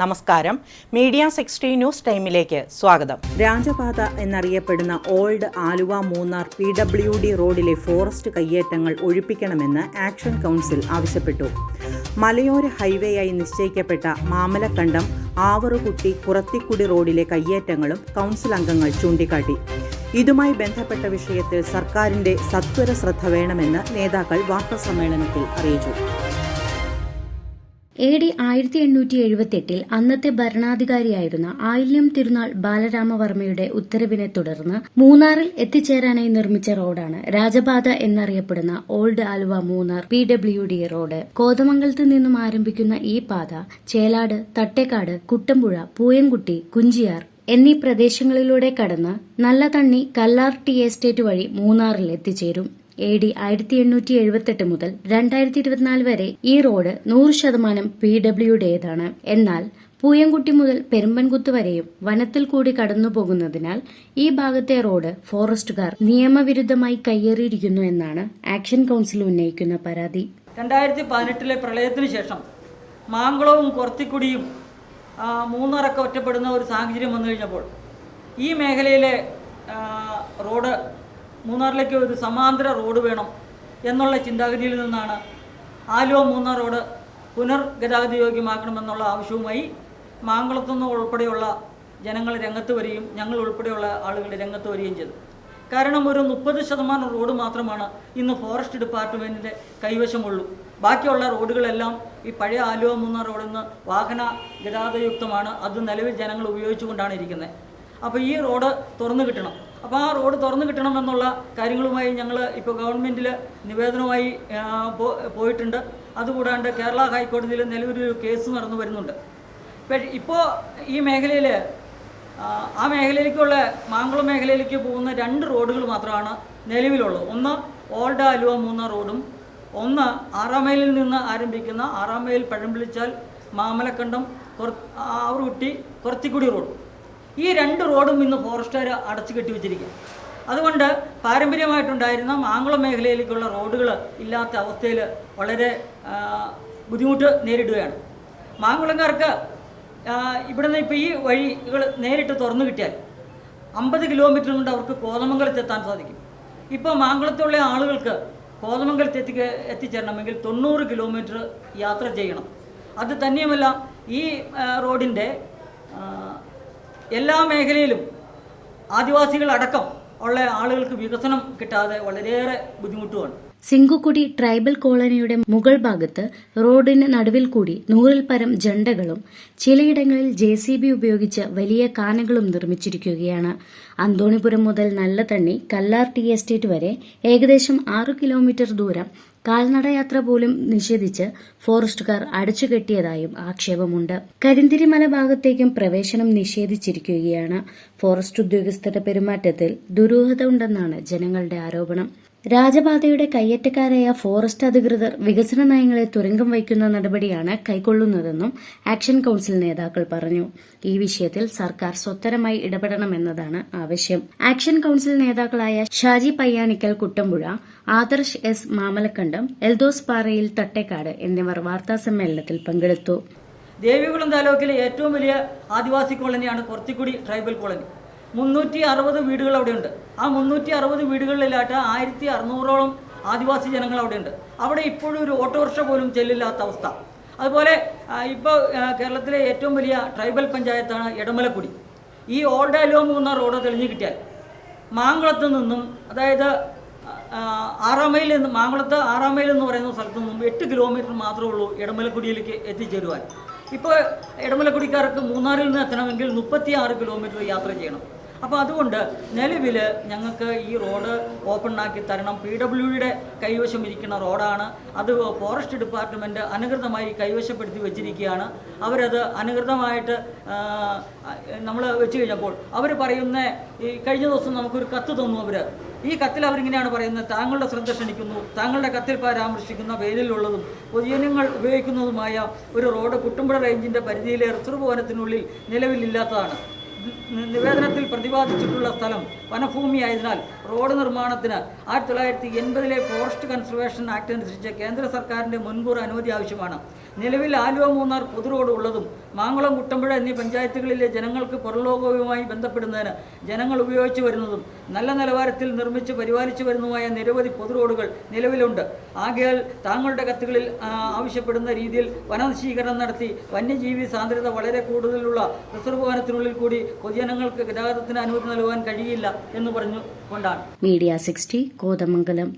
നമസ്കാരം. Media 60 news ടൈമിലേക്ക് സ്വാഗതം. രാജപാത എന്നറിയപ്പെടുന്ന ഓൾഡ് ആലുവ മൂന്നാർ PWD റോഡിലെ ഫോറസ്റ്റ് കയ്യേറ്റങ്ങൾ ഒഴിപ്പിക്കണമെന്ന് ആക്ഷൻ കൗൺസിൽ ആവശ്യപ്പെട്ടു. മലയോര ഹൈവേയായി നിശ്ചയിക്കപ്പെട്ട മാമലക്കണ്ടം ആവറുകുട്ടി കുറത്തിക്കുടി റോഡിലെ കയ്യേറ്റങ്ങളും കൗൺസിൽ അംഗങ്ങൾ ചൂണ്ടിക്കാട്ടി. ഇതുമായി ബന്ധപ്പെട്ട വിഷയത്തിൽ സർക്കാരിന്റെ സത്വര ശ്രദ്ധ വേണമെന്ന് നേതാക്കൾ വാർത്താസമ്മേളനത്തിൽ അറിയിച്ചു. AD 1878 അന്നത്തെ ഭരണാധികാരിയായിരുന്ന ആയില്യം തിരുനാൾ ബാലരാമവർമ്മയുടെ ഉത്തരവിനെ തുടർന്ന് മൂന്നാറിൽ എത്തിച്ചേരാനായി നിർമ്മിച്ച റോഡാണ് രാജപാത എന്നറിയപ്പെടുന്ന old Aluva Munnar PWD road. കോതമംഗലത്ത് നിന്നും ആരംഭിക്കുന്ന ഈ പാത ചേലാട്, തട്ടേക്കാട്, കുട്ടമ്പുഴ, പൂയംകുട്ടി, കുഞ്ചിയാർ എന്നീ പ്രദേശങ്ങളിലൂടെ കടന്ന് നല്ലതണ്ണി, കല്ലാർ ടി എസ്റ്റേറ്റ് വഴി മൂന്നാറിൽ എത്തിച്ചേരും. AD 1878 മുതൽ 2024 വരെ ഈ റോഡ് 100% PWDയേതാണ്. എന്നാൽ പൂയംകുട്ടി മുതൽ പെരുമ്പൻകുത്ത് വരെയും വനത്തിൽ കൂടി കടന്നുപോകുന്നതിനാൽ ഈ ഭാഗത്തെ റോഡ് ഫോറസ്റ്റുകാർ നിയമവിരുദ്ധമായി കയ്യേറിയിരിക്കുന്നു എന്നാണ് ആക്ഷൻ കൗൺസിൽ ഉന്നയിക്കുന്ന പരാതി. 2018 പ്രളയത്തിന് ശേഷം മാങ്കുളവും കുറത്തിക്കുടിയും മൂന്നാറൊക്കെ ഒറ്റപ്പെടുന്ന ഒരു സാഹചര്യം വന്നു കഴിഞ്ഞപ്പോൾ ഈ മേഖലയിലെ റോഡ് മൂന്നാറിലേക്ക് ഒരു സമാന്തര റോഡ് വേണം എന്നുള്ള ചിന്താഗതിയിൽ നിന്നാണ് ആലുവ മൂന്നാർ റോഡ് പുനർഗതാഗത യോഗ്യമാക്കണമെന്നുള്ള ആവശ്യവുമായി മാങ്കുളത്തുനിന്ന് ഉൾപ്പെടെയുള്ള ജനങ്ങൾ രംഗത്ത് വരികയും ഞങ്ങൾ ഉൾപ്പെടെയുള്ള ആളുകൾ രംഗത്ത് വരികയും ചെയ്തു. കാരണം ഒരു 30% റോഡ് മാത്രമാണ് ഇന്ന് ഫോറസ്റ്റ് ഡിപ്പാർട്ട്മെൻറ്റിൻ്റെ കൈവശമുള്ളൂ. ബാക്കിയുള്ള റോഡുകളെല്ലാം ഈ പഴയ ആലുവ മൂന്നാർ റോഡിൽ നിന്ന് വാഹന ഗതാഗതയുക്തമാണ്. അത് നിലവിൽ ജനങ്ങൾ ഉപയോഗിച്ചുകൊണ്ടാണ് ഇരിക്കുന്നത്. അപ്പോൾ ഈ റോഡ് തുറന്നു കിട്ടണം. അപ്പോൾ ആ റോഡ് തുറന്നു കിട്ടണമെന്നുള്ള കാര്യങ്ങളുമായി ഞങ്ങൾ ഇപ്പോൾ ഗവൺമെൻറ്റിൽ നിവേദനവുമായി പോയിട്ടുണ്ട്. അതുകൂടാണ്ട് കേരള ഹൈക്കോടതിയിൽ നിലവിലൊരു കേസ് നടന്നു വരുന്നുണ്ട്. ഇപ്പോൾ ഈ മേഖലയിൽ ആ മേഖലയിലേക്കുള്ള മാങ്കുളം മേഖലയിലേക്ക് പോകുന്ന 2 റോഡുകൾ മാത്രമാണ് നിലവിലുള്ളത്. ഒന്ന് ഓൾഡ് ആലുവ മൂന്നാർ റോഡും ഒന്ന് 6 മൈലിൽ നിന്ന് ആരംഭിക്കുന്ന 6 മൈൽ പഴംപിളിച്ചാൽ മാമലക്കണ്ടം ആവറുകുട്ടി കുറത്തിക്കുടി റോഡ്. ഈ 2 റോഡും ഇന്ന് ഫോറസ്റ്റുകാർ അടച്ചു കെട്ടി വെച്ചിരിക്കും. അതുകൊണ്ട് പാരമ്പര്യമായിട്ടുണ്ടായിരുന്ന മാങ്കുളം മേഖലയിലേക്കുള്ള റോഡുകൾ ഇല്ലാത്ത അവസ്ഥയിൽ വളരെ ബുദ്ധിമുട്ട് നേരിടുകയാണ്. മാങ്കുളംകാർക്ക് ഇവിടുന്ന് ഇപ്പോൾ ഈ വഴികൾ നേരിട്ട് തുറന്നു കിട്ടിയാൽ 50 കിലോമീറ്റർ കൊണ്ട് അവർക്ക് കോതമംഗലത്ത് എത്താൻ സാധിക്കും. ഇപ്പോൾ മാങ്കുളത്തുള്ള ആളുകൾക്ക് കോതമംഗലത്ത് എത്തിച്ചേരണമെങ്കിൽ 90 കിലോമീറ്റർ യാത്ര ചെയ്യണം. അത് തന്നെയുമല്ല, ഈ റോഡിൻ്റെ എല്ലാ മേഖലയിലും ആദിവാസികളടക്കം ഉള്ള ആളുകൾക്ക് വികസനം കിട്ടാതെ വളരെയേറെ ബുദ്ധിമുട്ടുമാണ്. സിംഗുക്കുടി ട്രൈബൽ കോളനിയുടെ മുകൾ ഭാഗത്ത് റോഡിന് നടുവിൽ കൂടി 100-ൽ പരം ജണ്ടകളും ചിലയിടങ്ങളിൽ JCB ഉപയോഗിച്ച് വലിയ കാനകളും നിർമ്മിച്ചിരിക്കുകയാണ്. അന്തോണിപുരം മുതൽ നല്ലതണ്ണി, കല്ലാർ ടി എസ്റ്റേറ്റ് വരെ ഏകദേശം 6 കിലോമീറ്റർ ദൂരം കാൽനടയാത്ര പോലും നിഷേധിച്ച് ഫോറസ്റ്റുകാർ അടച്ചുകെട്ടിയതായും ആക്ഷേപമുണ്ട്. കരിന്തിരിമല ഭാഗത്തേക്കും പ്രവേശനം നിഷേധിച്ചിരിക്കുകയാണ്. ഫോറസ്റ്റ് ഉദ്യോഗസ്ഥരുടെ പെരുമാറ്റത്തിൽ ദുരൂഹത ഉണ്ടെന്നാണ് ജനങ്ങളുടെ ആരോപണം. രാജപാതയുടെ കയ്യേറ്റക്കാരായ ഫോറസ്റ്റ് അധികൃതർ വികസന നയങ്ങളെ തുരങ്കം വയ്ക്കുന്ന നടപടിയാണ് കൈക്കൊള്ളുന്നതെന്നും ആക്ഷൻ കൌൺസിൽ നേതാക്കൾ പറഞ്ഞു. ഈ വിഷയത്തിൽ സർക്കാർ സ്വത്തരമായി ഇടപെടണമെന്നതാണ് ആവശ്യം. ആക്ഷൻ കൌൺസിൽ നേതാക്കളായ ഷാജി പയ്യാനിക്കൽ കുട്ടമ്പുഴ, ആദർശ് S മാമലക്കണ്ടം, എൽദോസ് പാറയിൽ തട്ടേക്കാട് എന്നിവർ വാർത്താസമ്മേളനത്തിൽ പങ്കെടുത്തു. ദേവികുളം താലൂക്കിലെ ഏറ്റവും വലിയ ആദിവാസി കോളനിയാണ് കുറത്തിക്കുടി ട്രൈബൽ കോളനി. 360 വീടുകൾ അവിടെയുണ്ട്. ആ 360 വീടുകളിലായിട്ട് 1600ഓളം ആദിവാസി ജനങ്ങൾ അവിടെയുണ്ട്. അവിടെ ഇപ്പോഴും ഒരു ഓട്ടോറിക്ഷ പോലും ചെല്ലില്ലാത്ത അവസ്ഥ. അതുപോലെ ഇപ്പോൾ കേരളത്തിലെ ഏറ്റവും വലിയ ട്രൈബൽ പഞ്ചായത്താണ് എടമലക്കുടി. ഈ ഓൾഡ് ആലുവ മൂന്നാർ റോഡ് തെളിഞ്ഞു കിട്ടിയാൽ മാങ്കുളത്ത് നിന്നും, അതായത് 6 മൈൽ മാങ്കുളത്ത് 6 മൈൽ എന്ന് പറയുന്ന സ്ഥലത്തു നിന്നും 8 കിലോമീറ്റർ മാത്രമേ ഉള്ളൂ എടമലക്കുടിയിലേക്ക് എത്തിച്ചേരുവാൻ. ഇപ്പോൾ എടമലക്കുടിക്കാർക്ക് മൂന്നാറിൽ നിന്ന് എത്തണമെങ്കിൽ 36 കിലോമീറ്റർ യാത്ര ചെയ്യണം. അപ്പോൾ അതുകൊണ്ട് നിലവിൽ ഞങ്ങൾക്ക് ഈ റോഡ് ഓപ്പൺ ആക്കി തരണം. PWDയുടെ കൈവശം ഇരിക്കുന്ന റോഡാണ്. അത് ഫോറസ്റ്റ് ഡിപ്പാർട്ട്മെൻറ്റ് അനധികൃതമായി കൈവശപ്പെടുത്തി വെച്ചിരിക്കുകയാണ്. അവരത് അനധികൃതമായിട്ട് നമ്മൾ വെച്ച് കഴിഞ്ഞപ്പോൾ അവർ പറയുന്ന ഈ കഴിഞ്ഞ ദിവസം നമുക്കൊരു കത്ത് തന്നു. ഈ കത്തിൽ അവരിങ്ങനെയാണ് പറയുന്നത്: താങ്കളുടെ ശ്രദ്ധ ക്ഷണിക്കുന്നു, താങ്കളുടെ കത്തിൽ പരാമർശിക്കുന്ന പേരിലുള്ളതും പൊതുജനങ്ങൾ ഉപയോഗിക്കുന്നതുമായ ഒരു റോഡ് കുട്ടമ്പുഴ റേഞ്ചിൻ്റെ പരിധിയിലെ റിസർവ് വനത്തിനുള്ളിൽ നിലവിലില്ലാത്തതാണ്. നിവേദനത്തിൽ പ്രതിപാദിച്ചിട്ടുള്ള സ്ഥലം വനഭൂമിയായതിനാൽ റോഡ് നിർമ്മാണത്തിന് 1980 ഫോറസ്റ്റ് കൺസർവേഷൻ ആക്ട് അനുസരിച്ച് കേന്ദ്ര സർക്കാരിൻ്റെ മുൻകൂർ അനുമതി ആവശ്യമാണ്. നിലവിൽ ആലുവ മൂന്നാർ പൊതു റോഡ് ഉള്ളതും മാങ്കുളം കുട്ടമ്പുഴ എന്നീ പഞ്ചായത്തുകളിലെ ജനങ്ങൾക്ക് പുറംലോകവുമായി ബന്ധപ്പെടുന്നതിന് ജനങ്ങൾ ഉപയോഗിച്ചു വരുന്നതും നല്ല നിലവാരത്തിൽ നിർമ്മിച്ച് പരിപാലിച്ചു വരുന്നതുമായ നിരവധി പൊതു റോഡുകൾ നിലവിലുണ്ട്. ആകയാൽ താങ്കളുടെ കത്തുകളിൽ ആവശ്യപ്പെടുന്ന രീതിയിൽ വനനശീകരണം നടത്തി വന്യജീവി സാന്ദ്രത വളരെ കൂടുതലുള്ള റിസർവ് വനത്തിനുള്ളിൽ കൂടി പൊതുജനങ്ങൾക്ക് ഗതാഗതത്തിന് അനുമതി നൽകുവാൻ കഴിയില്ല എന്ന് പറഞ്ഞു കൊണ്ടാണ്. മീഡിയ 60 കോതമംഗലം.